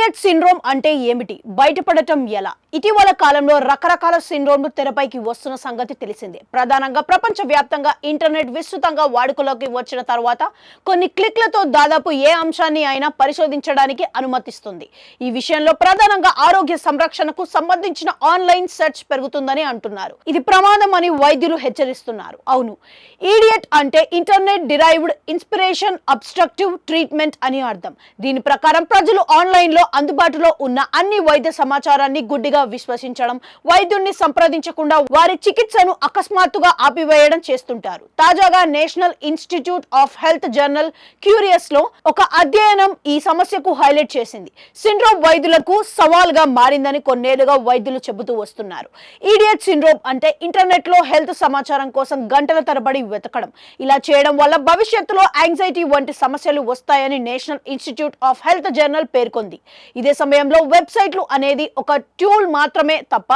Idiot syndrome అంటే ఏమిటి, బయటపడటం ఎలా? ఇటీవల కాలంలో రకరకాల సిండ్రోమ్లు తెరపైకి వస్తున్న సంగతి తెలిసిందే. ప్రధానంగా ప్రపంచవ్యాప్తంగా ఇంటర్నెట్ విస్తృతంగా వాడుకలోకి వచ్చిన తర్వాత కొన్ని క్లిక్లతో దాదాపు ఏ అంశాన్ని అయినా పరిశోధించడానికి అనుమతిస్తుంది. ఈ విషయంలో ప్రధానంగా ఆరోగ్య సంరక్షణకు సంబంధించిన ఆన్లైన్ సెర్చ్ పెరుగుతుందని అంటున్నారు. ఇది ప్రమాదం అని వైద్యులు హెచ్చరిస్తున్నారు. అవును, ఈడియట్ అంటే internet derived inspiration obstructive treatment అని అర్థం. దీని ప్రకారం ప్రజలు ఆన్లైన్లో అందుబాటులో ఉన్న అన్ని వైద్య సమాచారాన్ని గుడ్డిగా విశ్వసించడం, వైద్యుడిని సంప్రదించకుండా వారి చికిత్సను అకస్మాత్తుగా ఆపివేయడం చేస్తుంటారు. తాజాగా national institute of health journal curious లో ఒక అధ్యయనం ఈ సమస్యకు హైలైట్ చేసింది. సిండ్రోమ్ వైద్యులకు సవాల్గా మారిందని కొన్నేళ్లుగా వైద్యులు చెబుతూ వస్తున్నారు. ఈడియట్ సిండ్రోమ్ అంటే ఇంటర్నెట్ లో హెల్త్ సమాచారం కోసం గంటల తరబడి వెతకడం. ఇలా చేయడం వల్ల భవిష్యత్తులో యాంగ్జైటీ వంటి సమస్యలు వస్తాయని national institute of health journal పేర్కొంది. ఇదే సమయంలో వెబ్సైట్లు అనేది ఒక టూల్ మాత్రమే తప్ప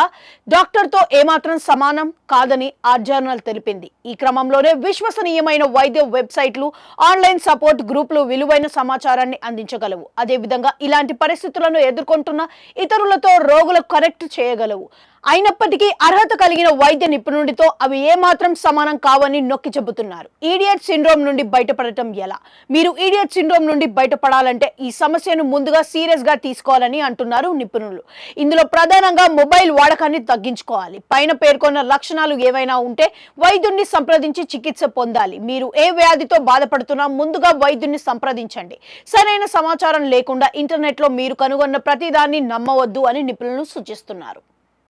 డాక్టర్తో ఏమాత్రం సమానం కాదని ఆ జర్నల్ తెలిపింది. ఈ క్రమంలోనే విశ్వసనీయమైన వైద్య వెబ్సైట్లు, ఆన్లైన్ సపోర్ట్ గ్రూపులు విలువైన సమాచారాన్ని అందించగలవు. అదేవిధంగా ఇలాంటి పరిస్థితులను ఎదుర్కొంటున్న ఇతరులతో రోగులకు కనెక్ట్ చేయగలవు. అయినప్పటికీ అర్హత కలిగిన వైద్య నిపుణుడితో అవి ఏమాత్రం సమానం కావని నొక్కి చెబుతున్నారు. ఈడియట్ సిండ్రోమ్ నుండి బయటపడటం ఎలా? మీరు ఈడియట్ సిండ్రోమ్ నుండి బయటపడాలంటే ఈ సమస్యను ముందుగా సీరియస్ గా తీసుకోవాలని అంటున్నారు నిపుణులు. ఇందులో ప్రధానంగా మొబైల్ వాడకాన్ని తగ్గించుకోవాలి. పైన పేర్కొన్న లక్షణాలు ఏవైనా ఉంటే వైద్యుడిని సంప్రదించి చికిత్స పొందాలి. మీరు ఏ వ్యాధితో బాధపడుతున్నా ముందుగా వైద్యుడిని సంప్రదించండి. సరైన సమాచారం లేకుండా ఇంటర్నెట్ లో మీరు కనుగొన్న ప్రతిదాన్ని నమ్మవద్దు అని నిపుణులు సూచిస్తున్నారు.